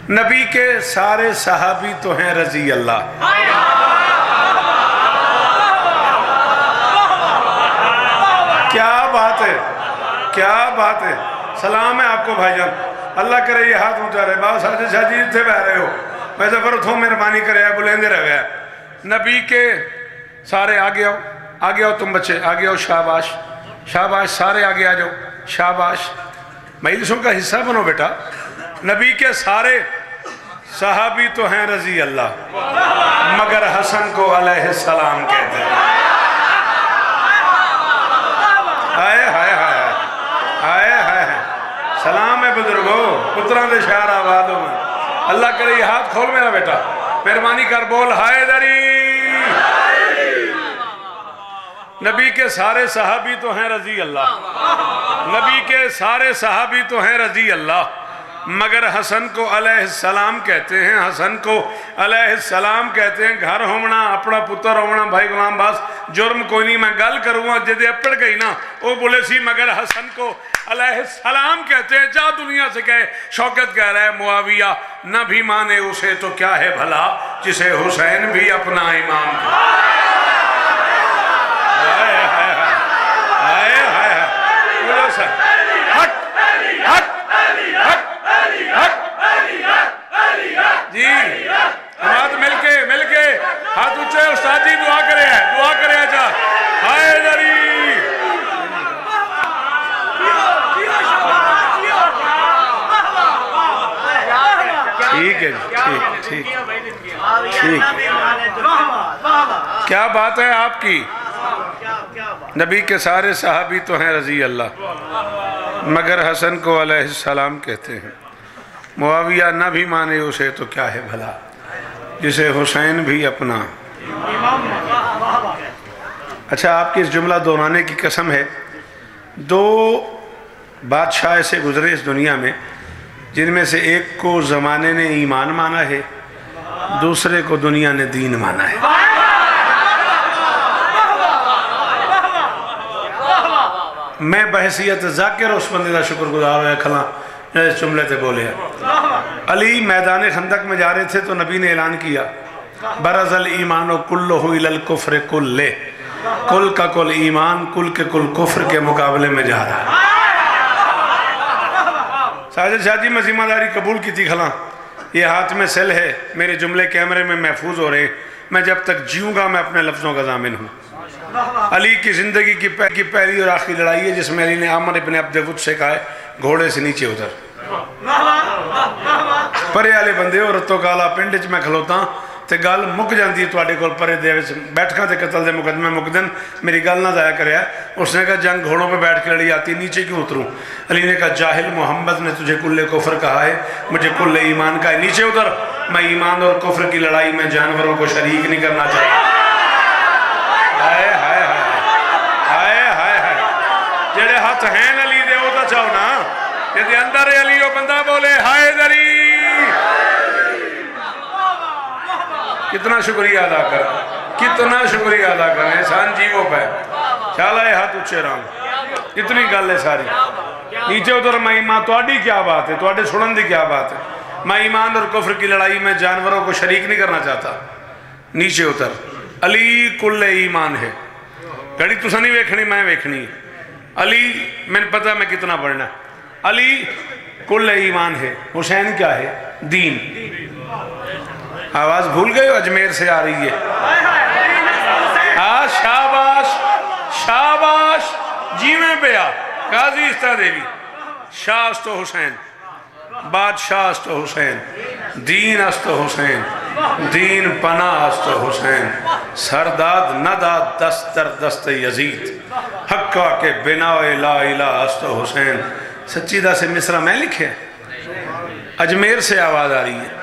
نبی کے سارے صحابی تو ہیں رضی اللہ. کیا بات ہے، کیا بات ہے. سلام ہے آپ کو بھائی جان. اللہ کرے یہ ہاتھ اونچا رہے. بابا ساجد شاہ جی تھے بہ رہے ہو میں ظفر اتھوں مہربانی کرے ہے بلندے رہ گیا. نبی کے سارے آگے آؤ، آگے آؤ تم بچے آگے آؤ. شاباش شاباش سارے آگے آ جاؤ. شاباش مجلسوں کا حصہ بنو بیٹا. نبی کے سارے صحابی تو ہیں رضی اللہ مگر حسن کو علیہ السلام کہتے ہیں. آئے ہائے ہائے آئے ہائے. سلام ہے بزرگو پتران دے شہر آبادوں میں. اللہ کرے یہ ہاتھ کھول میرا بیٹا مہربانی کر بول حیدری. نبی کے سارے صحابی تو ہیں رضی اللہ. نبی کے سارے صحابی تو ہیں رضی اللہ مگر حسن کو علیہ السلام کہتے ہیں. حسن کو علیہ السلام کہتے ہیں. گھر ہونا اپنا پتر ہونا بھائی غلام باس جرم کوئی نہیں. میں گل کروں گا جدے اپڑ گئی نا وہ بولے سی مگر حسن کو علیہ السلام کہتے ہیں. جا دنیا سے کہے شوکت کہہ رہا ہے معاویہ نہ بھی مانے اسے تو کیا ہے بھلا جسے حسین بھی اپنا امام تھا. جی ہاتھ مل کے ہاتھ اونچے. استاد جی دعا کرے اچھا حیدری. ٹھیک ہے جی ٹھیک. کیا بات ہے آپ کی. نبی کے سارے صحابی تو ہیں رضی اللہ مگر حسن کو علیہ السلام کہتے ہیں. معاویہ نہ بھی مانے اسے تو کیا ہے بھلا جسے حسین بھی اپنا. اچھا آپ کی اس جملہ دہرانے کی قسم ہے. دو بادشاہ ایسے گزرے اس دنیا میں جن میں سے ایک کو زمانے نے ایمان مانا ہے دوسرے کو دنیا نے دین مانا ہے. میں بحثیت ذاکر اس بندے کا شکر گزار ہویا کھلا اس جملے تے بولے ہیں. علی میدان خندق میں جا رہے تھے تو نبی نے اعلان کیا برز الایمان کلہ الی الکفر کلہ. کل کا کل ایمان کل کے کل کفر کے مقابلے میں جا رہا ہے. ساجد شاہ جی میں ذمہ داری قبول کی تھی کھلا. یہ ہاتھ میں سیل ہے میرے جملے کیمرے میں محفوظ ہو رہے ہیں. میں جب تک جیوں گا میں اپنے لفظوں کا ضامن ہوں. علی کی زندگی کی پہلی اور آخری لڑائی ہے جس میں علی نے عامر ابن عبد ود سے کہا ہے گھوڑے سے نیچے اتر. پرے والے بندے اور رتو کالا پنڈ چ میں کھلوتا تے گل مک جاندی ہے تواڈے کول پرے دے وچ بیٹھکاں تے قتل دے مقدمے مقدن میری گل نہ ضائع کریا. اس نے کہا جنگ گھوڑوں پہ بیٹھ کے لڑی آتی نیچے کیوں اتروں. علی نے کہا جاہل محمد نے تجھے کل کفر کہا ہے مجھے کل ایمان کا ہے نیچے اتر. میں ایمان اور کفر کی لڑائی میں جانوروں کو شریک نہیں کرنا چاہتا. ہائے ہائے ہائے ہائے ہائے. جڑے ہاتھ ہیں علی دے وہ تو چاہو نا کہ اندر علی وہ بندہ بولے حیدری. کتنا شکریہ ادا کر کتنا شکریہ ادا کر احسان جیو پہ چالا ہے ہاتھ اچھے رام. اتنی گل ہے ساری. نیچے اتر میں ایمان تواڈی کیا بات ہے تواڈے سنن دی کیا بات ہے. میں ایمان اور کفر کی لڑائی میں جانوروں کو شریک نہیں کرنا چاہتا. نیچے اتر. علی کل ایمان ہے. گھڑی تسا نہیں ویکھنی میں ویکھنی. علی میں نے پتہ میں کتنا پڑھنا. علی کل ایمان ہے. حسین کیا ہے دین. آواز بھول گئے ہو اجمیر سے آ رہی ہے. شاباش شاباش جیویں پہ آ. قاضی استا دیوی شاہ است و حسین بادشاہ است و حسین دین است و حسین دین پناہ است و حسین سرداد نداد دست در دست یزید حقا کے بنا لا الہ است و حسین. سچی دا سے مصرع میں لکھے اجمیر سے آواز آ رہی ہے.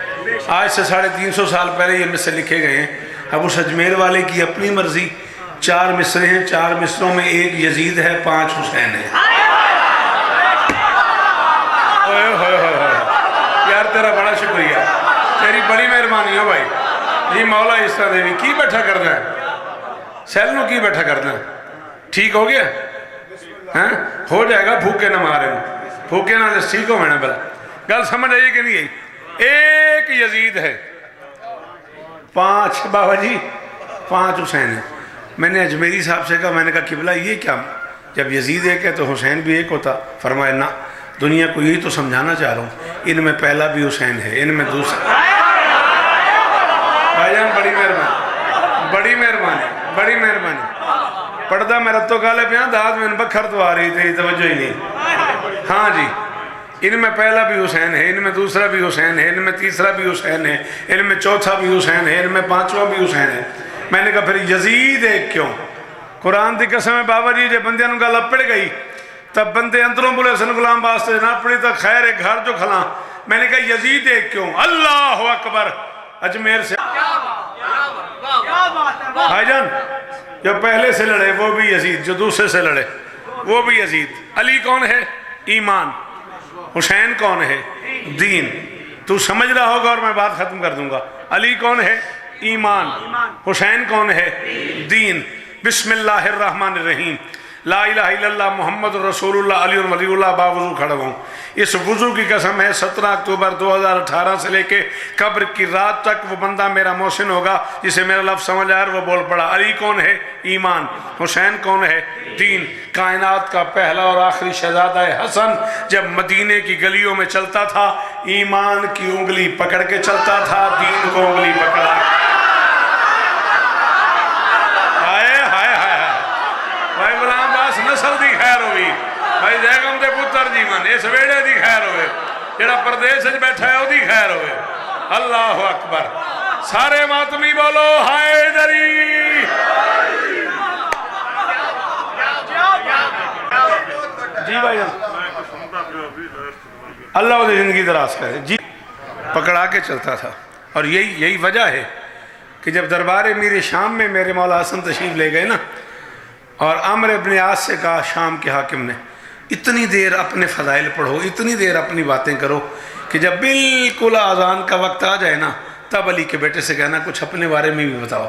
آج سے 350 سال پہلے یہ مصرع لکھے گئے ہیں. اب اس اجمیر والے کی اپنی مرضی. 4 مصرے ہیں 4 مصروں میں 1 یزید ہے 5 حسین ہے. یار تیرا بڑا شکریہ تیری بڑی مہربانی ہو بھائی. جی مولا استا دیوی کی بیٹھا کرنا ہے سیل نو کی بیٹھا کرنا ہے. ٹھیک ہو گیا ہو جائے گا. بھوکے نہ مارے پھوکے نہ ٹھیک ہو میں نے بلا گل سمجھ آئیے کہ نہیں آئی. ایک یزید ہے، 5 بابا جی 5 حسین ہیں۔ میں نے اجمیری صاحب سے کہا، میں نے کہا قبلہ یہ کیا، جب یزید ایک ہے تو حسین بھی ایک ہوتا؟ فرمایا نہ، دنیا کو یہی تو سمجھانا چاہ رہا ہوں، ان میں پہلا بھی حسین ہے، ان میں دوسرا۔ بھائی جان بڑی مہربانی، بڑی مہربانی، بڑی مہربانی۔ پردہ میں رتو کالے پیاں داد میں بکھر تو آ رہی تھی، توجہ ہی نہیں۔ ہاں جی، ان میں پہلا بھی حسین ہے، ان میں دوسرا بھی حسین ہے، ان میں تیسرا بھی حسین ہے، ان میں چوتھا بھی حسین ہے، ان میں 5واں بھی حسین ہے۔ میں نے کہا پھر یزید ایک کیوں؟ قرآن دی قسم ہے بابا جی، جب بندے انہوں گل پڑ گئی تب بندے اندروں بولے سن غلام واسطے نہ پڑی تو خیر ہے گھر جو کھلا۔ میں نے کہا یزید ایک کیوں؟ اللہ اکبر۔ اجمیر سے بھائی جان جو پہلے سے لڑے وہ بھی یزید، جو دوسرے سے لڑے وہ بھی یزید۔ علی کون ہے؟ ایمان۔ حسین کون ہے؟ دین۔ تو سمجھ رہا ہوگا اور میں بات ختم کر دوں گا۔ علی کون ہے؟ ایمان۔ حسین کون ہے؟ دین۔ بسم اللہ الرحمن الرحیم، لا الہ الا اللہ محمد رسول اللہ علی ولی اللہ باوضو کھڑا ہوں۔ اس وضو کی قسم ہے 17 اکتوبر 2018 سے لے کے قبر کی رات تک وہ بندہ میرا محسن ہوگا جسے میرا لفظ سمجھ آیا اور وہ بول پڑا۔ علی کون ہے؟ ایمان۔ حسین کون ہے؟ دین۔ کائنات کا پہلا اور آخری شہزادہ حسن جب مدینے کی گلیوں میں چلتا تھا، ایمان کی انگلی پکڑ کے چلتا تھا، دین کو انگلی پکڑا۔ بھائی غلام باس نسل دی خیر ہوئی، بھائی زیگم دے پتر جی من اس ویڑے دی خیر ہوئے، جڑا پردیس وچ بیٹھا ہے وہ دی خیر ہوئے۔ اللہ اکبر۔ سارے ماتمی بولو حیدری۔ جی بھائی اللہ وہ زندگی دراز کرے۔ جی پکڑا کے چلتا تھا، اور یہی وجہ ہے کہ جب دربار امیر شام میں میرے مولا حسن تشریف لے گئے نا، اور عمر ابن عاص سے کہا شام کے حاکم نے، اتنی دیر اپنے فضائل پڑھو، اتنی دیر اپنی باتیں کرو کہ جب بالکل اذان کا وقت آ جائے نا تب علی کے بیٹے سے کہنا کچھ اپنے بارے میں بھی بتاؤ۔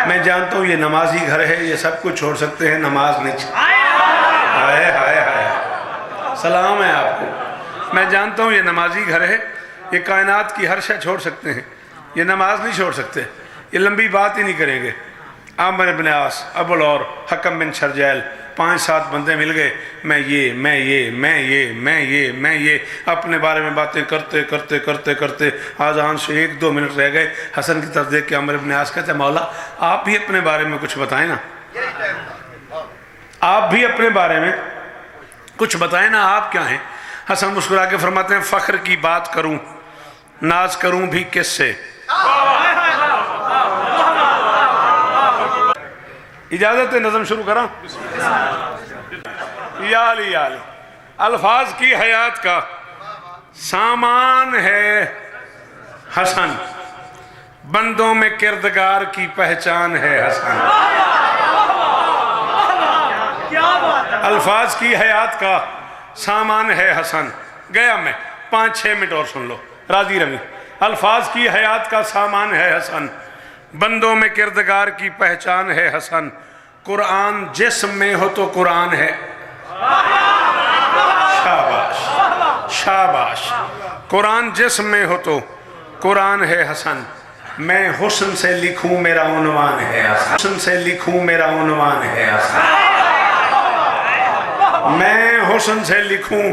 میں جانتا ہوں یہ نمازی گھر ہے، یہ سب کچھ چھوڑ سکتے ہیں، نماز نہیں چھوڑ۔ ہائے ہائے ہائے، سلام ہے آپ کو۔ میں جانتا ہوں یہ نمازی گھر ہے، یہ کائنات کی ہر شے چھوڑ سکتے ہیں، یہ نماز نہیں چھوڑ سکتے، یہ لمبی بات ہی نہیں کریں گے۔ عامر ابن عاص، ابو العور، حکم بن شرجیل، 5-7 بندے مل گئے، میں یہ اپنے بارے میں باتیں کرتے کرتے کرتے کرتے آذان سے 1-2 منٹ رہ گئے۔ حسن کی طرف دیکھ کے عامر ابن عاص کہتے ہیں مولا آپ بھی اپنے بارے میں کچھ بتائیں نا، آپ بھی اپنے بارے میں کچھ بتائیں نا، آپ کیا ہیں؟ حسن مسکرا کے فرماتے ہیں فخر کی بات کروں ناز کروں بھی کس سے؟ اجازت نظم شروع کرا۔ یا علی یا علی، الفاظ کی حیات کا سامان ہے حسن، بندوں میں کردگار کی پہچان ہے حسن۔ الفاظ کی حیات کا سامان ہے حسن۔ گیا میں 5-6 منٹ اور سن لو، راضی روی۔ الفاظ کی حیات کا سامان ہے حسن، بندوں میں کردگار کی پہچان ہے حسن۔ قرآن جسم میں ہو تو قرآن ہے، شاباش شاباش۔ قرآن جسم میں ہو تو قرآن ہے حسن، میں حسن سے لکھوں میرا عنوان ہے حسن، حسن سے لکھوں میرا عنوان ہے حسن، میں حسن سے لکھوں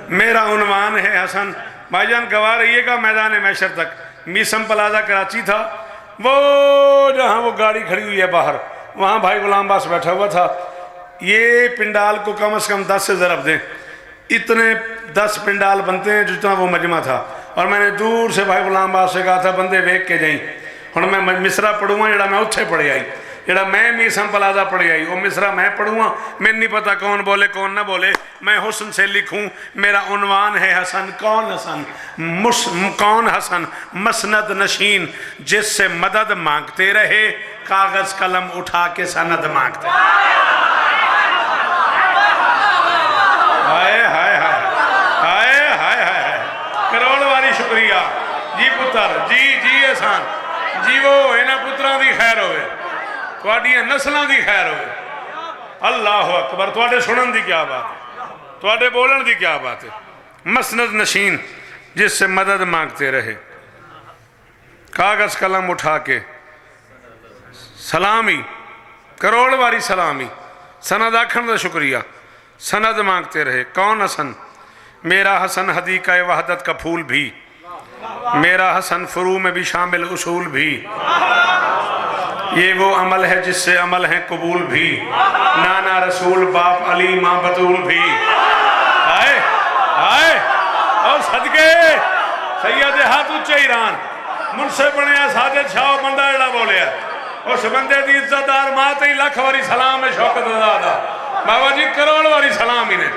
میرا عنوان ہے حسن۔ بھائی جان گواہ رہیے گا میدان محشر تک، میسم پلازا کراچی تھا، وہ جہاں وہ گاڑی کھڑی ہوئی ہے باہر، وہاں بھائی غلام باس بیٹھا ہوا تھا۔ یہ پنڈال کو کم از کم 10 سے ضرب دیں، اتنے 10 پنڈال بنتے ہیں جتنا وہ مجمع تھا۔ اور میں نے دور سے بھائی غلام باس سے کہا تھا بندے ویک کے جائیں، ہن میں مصرع پڑھوں گا جڑا میں اتھے پڑھے آئی، جڑا میں میسم پلازا پڑھے آئی، وہ مصرع میں پڑھوں گا، میں نہیں پتا کون بولے کون نہ بولے۔ میں حسن سے لکھوں میرا عنوان ہے حسن۔ کون حسن؟ کون حسن؟ مسند نشین، جس سے مدد مانگتے رہے، کاغذ قلم اٹھا کے سند مانگتے۔ ہائے ہائے ہائے ہائے ہائے ہائے، کروڑ واری شکریہ جی پتر، جی احسان جی، وہ انہاں پتراں دی خیر ہوئے، تواڈیاں نسلاں دی خیر ہوئے۔ اللہ اکبر، تواڈے سنن دی کیا بات ہے، تواڈے بولن دی کیا بات ہے۔ مسند نشین جس سے مدد مانگتے رہے. کاغذ قلم اٹھا کے سلامی کروڑ واری سلامی سند آکھن دا شکریہ سند مانگتے رہے. کون حسن؟ میرا حسن حدیقہ وحدت کا پھول بھی، میرا حسن فروع میں بھی شامل اصول بھی، یہ وہ عمل ہے جس سے عمل ہے قبول بھی، نانا رسول باپ علی ماں بطول بھی. آئے آئے اور صدقے سید ہاتھ اچھے ایران مجھ سے بنیا ساجد شاہ بندہ ایڑا بولیا اس بندے دی عزت دار ماں تے لکھ واری سلام ہے شوکت زادہ بابا جی کروڑ واری سلام ہی نے.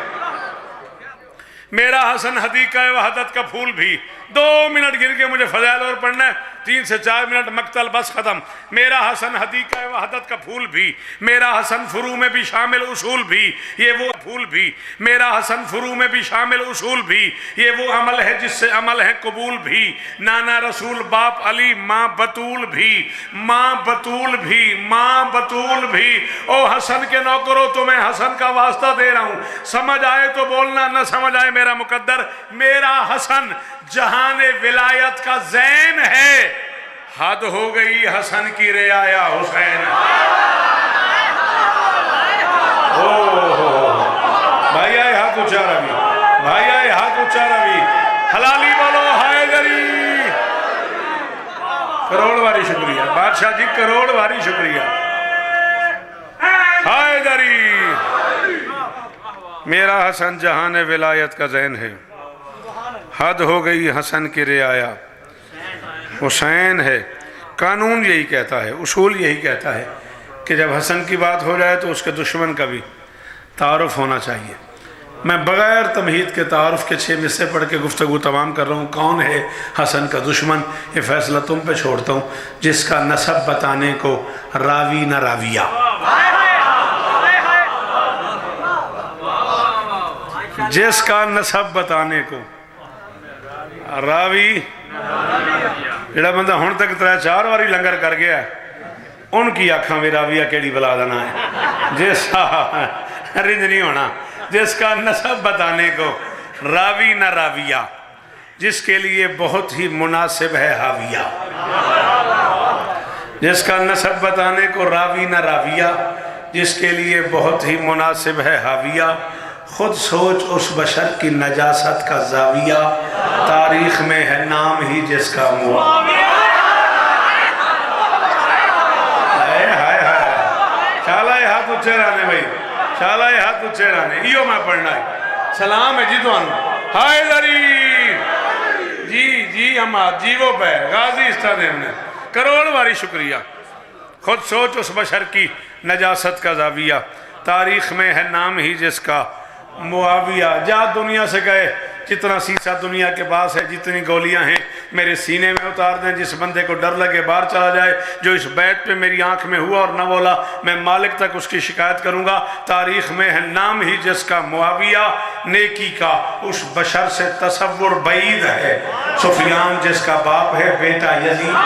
میرا حسن حدیقہ وحدت کا پھول بھی. 2 منٹ گر کے مجھے فضائل اور پڑھنا ہے، 3 سے 4 منٹ مقتل بس ختم. میرا حسن حدیقہ وحدت کا پھول بھی، میرا حسن فروع میں بھی شامل اصول بھی، یہ وہ پھول بھی، میرا حسن فروع میں بھی شامل اصول بھی، یہ وہ عمل ہے جس سے عمل ہے قبول بھی، نانا رسول باپ علی ماں بطول بھی، ماں بطول بھی، ماں بطول بھی. او حسن کے نوکرو تمہیں حسن کا واسطہ دے رہا ہوں، سمجھ آئے تو بولنا، نہ سمجھ آئے میرا مقدر. میرا حسن جہان ولایت کا زین ہے، حد ہو گئی حسن کی رعایا حسین. بھائی آئے ہاتھ اچھا روی، بھائی آئے ہاتھ اچھا روی، حلالی بولو حیدری. کروڑ واری شکریہ بادشاہ جی، کروڑ واری شکریہ حیدری. میرا حسن جہان ولایت کا زین ہے، حد ہو گئی حسن کی رعایا حسین ہے. قانون یہی کہتا ہے، اصول یہی کہتا ہے کہ جب حسن کی بات ہو جائے تو اس کے دشمن کا بھی تعارف ہونا چاہیے. میں بغیر تمہید کے تعارف کے 6 مصرے پڑھ کے گفتگو تمام کر رہا ہوں. کون ہے حسن کا دشمن؟ یہ فیصلہ تم پہ چھوڑتا ہوں. جس کا نسب بتانے کو راوی نہ راویہ، جس کا نسب بتانے کو راوی، جڑا بندہ ہون تک 3-4 واری لنگر کر گیا ہے ان کی آنکھاں میں راویہ کیڑی بلا دینا ہے. جس رنج نہیں ہونا. جس کا نسب بتانے کو راوی نہ راویہ، جس کے لیے بہت ہی مناسب ہے حاویہ. جس کا نسب بتانے کو راوی نہ راویہ، جس کے لیے بہت ہی مناسب ہے حاویہ. خود سوچ اس بشر کی نجاست کا زاویہ، تاریخ میں ہے نام ہی جس کا معاویہ. شالہ ہاتھ اچھے رانے بھائی، شالہ ہاتھ اچھے رانے. ایو میں پڑھنا ہے. سلام ہے جی تو آنو حیدری جی ہمارا جیو پہ غازی استادے ہم نے. کروڑ واری شکریہ. خود سوچ اس بشر کی نجاست کا زاویہ، تاریخ میں ہے نام ہی جس کا معاویہ. جا دنیا سے گئے، جتنا سیسا دنیا کے پاس ہے، جتنی گولیاں ہیں میرے سینے میں اتار دیں. جس بندے کو ڈر لگے باہر چلا جائے. جو اس بیت پہ میری آنکھ میں ہوا اور نہ بولا، میں مالک تک اس کی شکایت کروں گا. تاریخ میں ہے نام ہی جس کا معاویہ، نیکی کا اس بشر سے تصور بعید ہے. سفیان جس کا باپ ہے بیٹا یزید.